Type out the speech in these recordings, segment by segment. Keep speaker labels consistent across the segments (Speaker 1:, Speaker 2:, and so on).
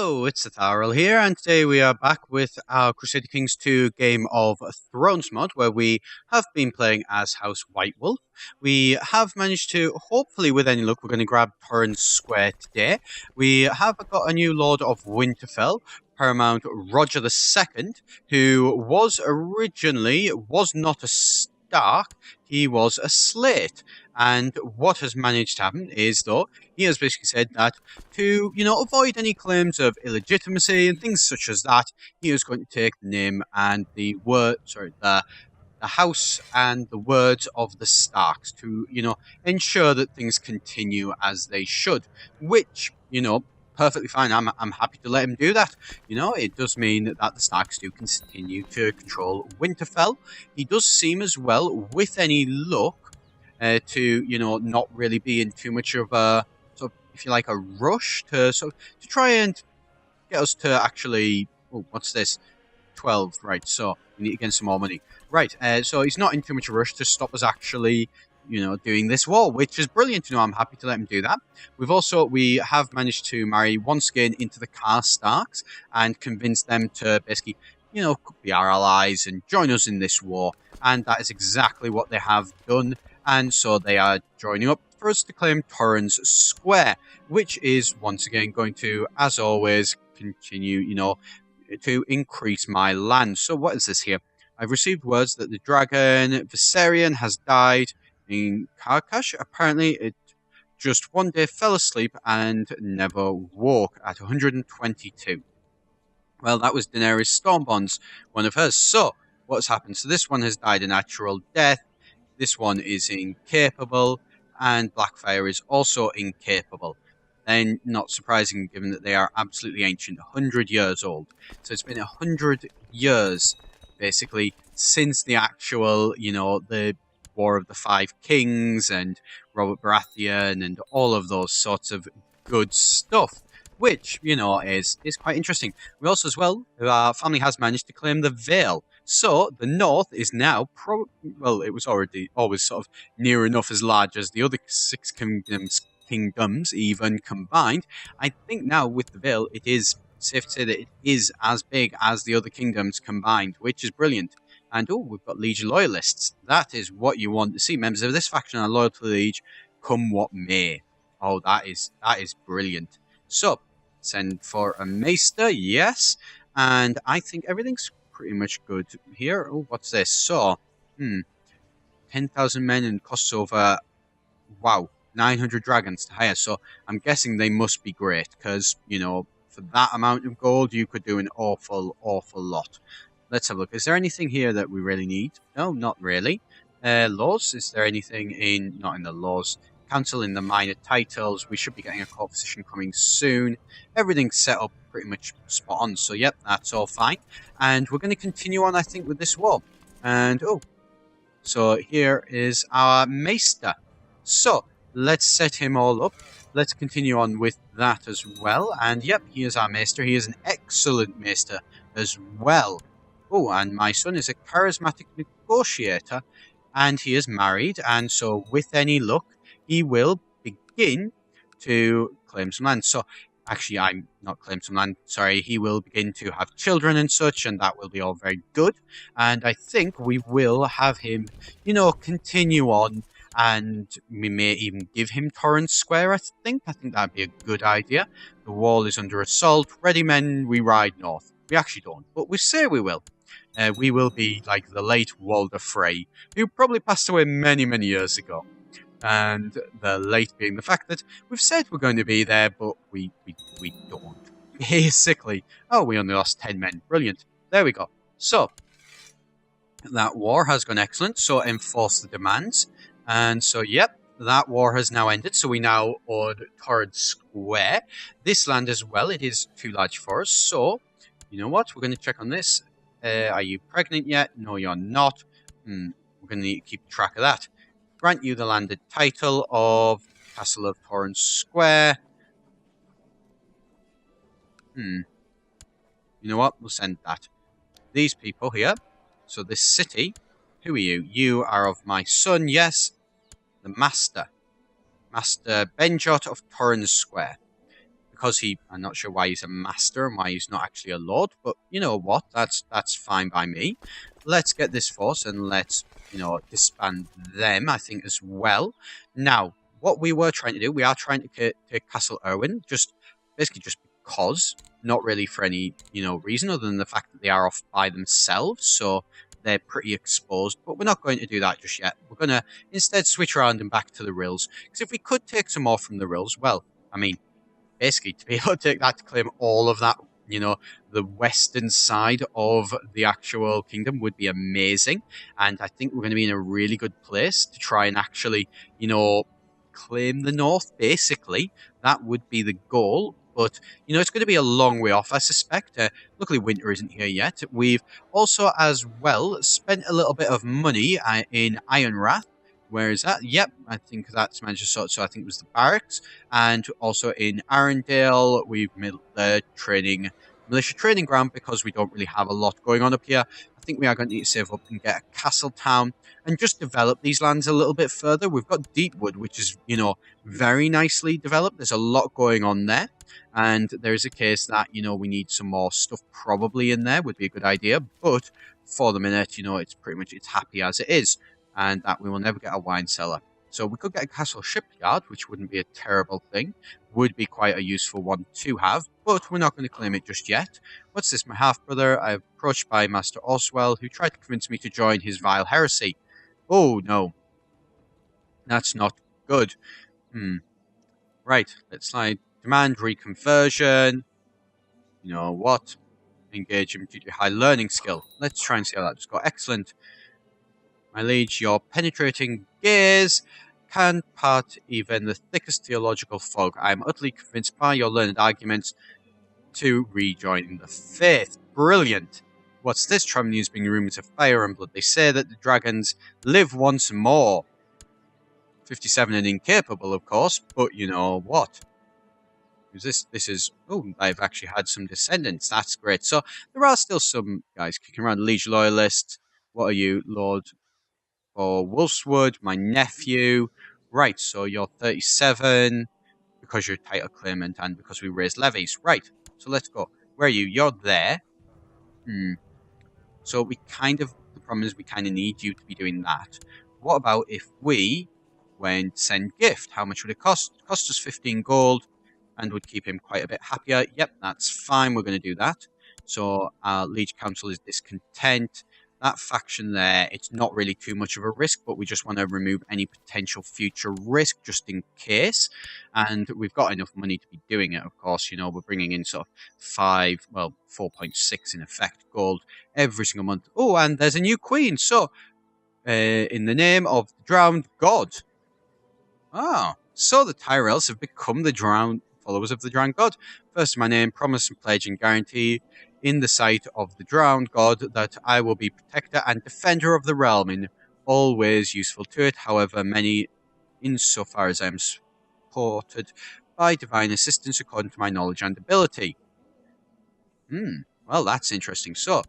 Speaker 1: Hello, it's Etharal here, and today we are back with our Crusader Kings 2 Game of Thrones mod, where we have been playing as House White Wolf. We have managed to, hopefully with any luck, we're going to grab Torrance Square today. We have got a new Lord of Winterfell, Paramount Roger II, who was not a Stark, he was a Slate. And what has managed to happen is, though, he has basically said that to, avoid any claims of illegitimacy and things such as that, he is going to take the name and the house and the words of the Starks to, ensure that things continue as they should, which, perfectly fine. I'm happy to let him do that. It does mean that the Starks do continue to control Winterfell. He does seem as well, with any luck, to not really be in too much of a sort of, if you like, a rush to try and get us to actually. Oh, what's this? 12, right? So we need to get some more money, right? So he's not in too much of a rush to stop us actually, doing this war, which is brilliant. I'm happy to let him do that. We have managed to marry once again into the Karstarks and convince them to basically, be our allies and join us in this war, and that is exactly what they have done. And so they are joining up for us to claim Torrance Square, which is once again going to, as always, continue, to increase my land. So what is this here? I've received words that the dragon Viserion has died in Karkash. Apparently, it just one day fell asleep and never woke at 122. Well, that was Daenerys Stormbond's, one of hers. So what's happened? So this one has died a natural death. This one is incapable, and Blackfire is also incapable. Then, not surprising, given that they are absolutely ancient, 100 years old. So it's been 100 years, basically, since the actual, the War of the Five Kings and Robert Baratheon and all of those sorts of good stuff, which, is quite interesting. We also, as well, our family has managed to claim the Vale. So the North is now it was already always sort of near enough as large as the other six kingdoms even combined. I think now with the Vale, it is safe to say that it is as big as the other kingdoms combined, which is brilliant. And we've got Liege loyalists. That is what you want to see. Members of this faction are loyal to the Liege, come what may. Oh, that is brilliant. So send for a Maester, yes, and I think everything's pretty much good here. Oh, what's this? So, 10,000 men and costs over, 900 dragons to hire. So I'm guessing they must be great because, for that amount of gold, you could do an awful lot. Let's have a look. Is there anything here that we really need? No, not really. Laws? Is there anything not in the laws? Council in the minor titles. We should be getting a court position coming soon. Everything's set up pretty much spot on. So, yep, that's all fine. And we're going to continue on, I think, with this war. And, so here is our Maester. So, let's set him all up. Let's continue on with that as well. And, yep, he is our Maester. He is an excellent Maester as well. Oh, and my son is a charismatic negotiator. And he is married. And so, with any luck, he will begin to claim some land. So, actually, I'm not claim some land. Sorry, he will begin to have children and such, and that will be all very good. And I think we will have him, continue on, and we may even give him Torrance Square, I think. I think that'd be a good idea. The wall is under assault. Ready, men, we ride north. We actually don't, but we say we will. We will be like the late Walder Frey, who probably passed away many, many years ago. And the late being the fact that we've said we're going to be there, but we don't. Basically, we only lost 10 men. Brilliant. There we go. So, that war has gone excellent. So, enforce the demands. And so, yep, that war has now ended. So, we now own Torrance Square. This land as well, it is too large for us. So, you know what? We're going to check on this. Are you pregnant yet? No, you're not. We're going to need to keep track of that. Grant you the landed title of Castle of Torrance Square. You know what? We'll send that. These people here. So this city. Who are you? You are of my son, yes. The Master. Master Benjot of Torrance Square. because I'm not sure why he's a master and why he's not actually a lord, but you know what? That's fine by me. Let's get this force and let's, disband them, I think, as well. Now, what we were trying to do, we are trying to take Castle Erwin, basically just because, not really for any, reason other than the fact that they are off by themselves, so they're pretty exposed, but we're not going to do that just yet. We're going to instead switch around and back to the Rills, because if we could take some more from the Rills, well, I mean, basically, to be able to take that to claim all of that, the western side of the actual kingdom would be amazing. And I think we're going to be in a really good place to try and actually, claim the north, basically. That would be the goal. But, it's going to be a long way off, I suspect. Luckily, winter isn't here yet. We've also, as well, spent a little bit of money in Ironrath. Where is that? Yep, I think that's managed to sort. So I think it was the barracks, and also in Arendelle, we've made the militia training ground because we don't really have a lot going on up here. I think we are going to need to save up and get a castle town and just develop these lands a little bit further. We've got Deepwood, which is very nicely developed. There's a lot going on there, and there is a case that we need some more stuff probably in there. Would be a good idea, but for the minute, it's pretty much it's happy as it is. And that we will never get a wine cellar. So we could get a castle shipyard, which wouldn't be a terrible thing. Would be quite a useful one to have, but we're not going to claim it just yet. What's this? My half-brother, I'm approached by Master Oswell, who tried to convince me to join his vile heresy. Oh, no. That's not good. Right, let's slide. Demand reconversion. You know what? Engage him due to high learning skill. Let's try and see how that just got. Excellent. My liege, your penetrating gaze can part even the thickest theological fog. I am utterly convinced by your learned arguments to rejoin the faith. Brilliant. What's this? Traveling news being rumours of fire and blood. They say that the dragons live once more. 57 and incapable, of course, but you know what? Who's this? This is... Oh, I've actually had some descendants. That's great. So there are still some guys kicking around. Liege loyalists. What are you, Lord... or Wolfswood, my nephew. Right, so you're 37 because you're title claimant and because we raised levies. Right, so let's go. Where are you? You're there. So the problem is we kind of need you to be doing that. What about if we went send gift? How much would it cost? It cost us 15 gold and would keep him quite a bit happier. Yep, that's fine. We're going to do that. So our Liege Council is discontent. That faction there, it's not really too much of a risk, but we just want to remove any potential future risk just in case. And we've got enough money to be doing it, of course. We're bringing in sort of 4.6 in effect gold every single month. Oh, and there's a new queen. So, in the name of the drowned god. Oh, so the Tyrells have become the drowned followers of the drowned god. First, my name, promise and pledge and guarantee in the sight of the drowned god that I will be protector and defender of the realm in all ways useful to it, however many, insofar as I am supported by divine assistance according to my knowledge and ability. Well, that's interesting. So,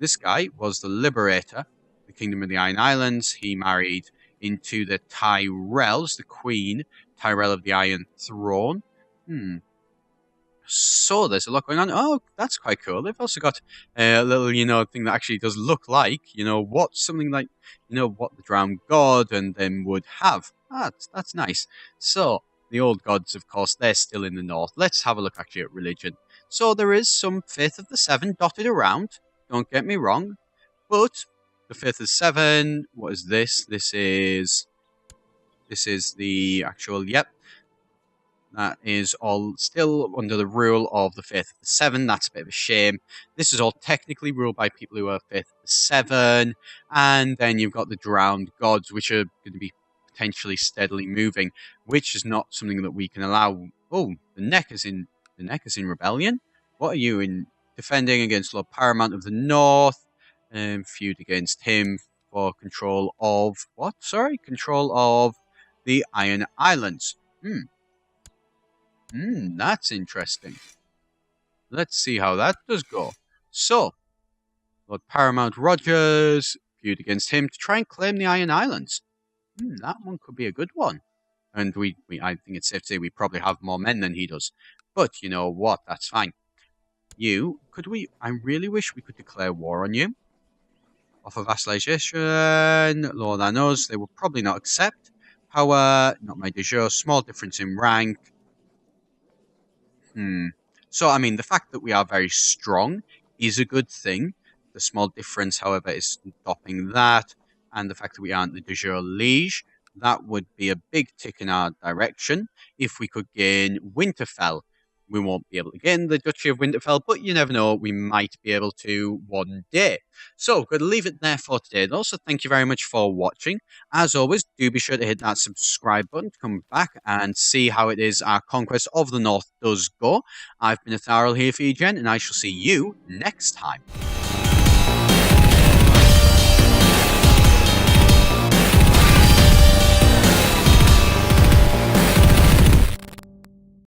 Speaker 1: this guy was the liberator, the Kingdom of the Iron Islands. He married into the Tyrells, the Queen, Tyrell of the Iron Throne. So there's a lot going on. Oh, that's quite cool. They've also got a little, thing that actually does look like, what something like, what the drowned god and them would have. That's nice. So the old gods, of course, they're still in the north. Let's have a look actually at religion. So there is some Faith of the Seven dotted around. Don't get me wrong, but the Faith of the Seven. What is this? This is the actual. Yep. That is all still under the rule of the Faith of the Seven. That's a bit of a shame. This is all technically ruled by people who are Faith of the Seven. And then you've got the drowned gods, which are going to be potentially steadily moving, which is not something that we can allow. Oh, the neck is in rebellion. What are you in? Defending against Lord Paramount of the North. Feud against him for control of what? Sorry, control of the Iron Islands. That's interesting. Let's see how that does go. So, Lord Paramount Rogers feud against him to try and claim the Iron Islands. That one could be a good one. And I think it's safe to say we probably have more men than he does. But you know what? That's fine. I really wish we could declare war on you. Offer vassalization, Lord I knows they will probably not accept. Power, not my de jure, small difference in rank. Hmm. So, I mean, the fact that we are very strong is a good thing. The small difference, however, is stopping that. And the fact that we aren't the de jure liege, that would be a big tick in our direction. If we could gain Winterfell, we won't be able to gain the Duchy of Winterfell, but you never know, we might be able to one day. So, going to leave it there for today. And also, thank you very much for watching. As always, do be sure to hit that subscribe button to come back and see how it is our conquest of the North does go. I've been Etharal here for you, Jen, and I shall see you next time.